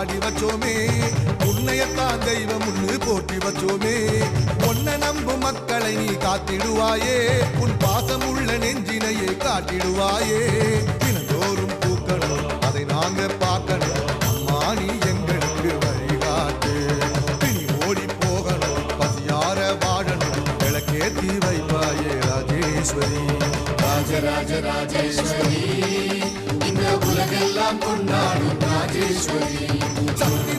பாடி வச்சோமே உன்னையத்தான் தெய்வம் முன்னு போற்றி வச்சோமே உன்னை நம்பும் மக்களை நீ காத்திடுவாயே உன் பாசம் உள்ள நெஞ்சினையே காட்டிடுவாயே தினந்தோறும் பூக்கணும் அதை நாங்க பார்க்கணும் அம்மா நீ எங்களுக்கு வழிகாட்டு பிணி ஓடி போகணும் பசியார வாழணும் விளக்கேத்தி வைப்பாயே ராஜேஸ்வரி ராஜராஜ ராஜேஸ்வரி இந்த உலகெல்லாம் கொண்டாடும் ராஜேஸ்வரி சக்தி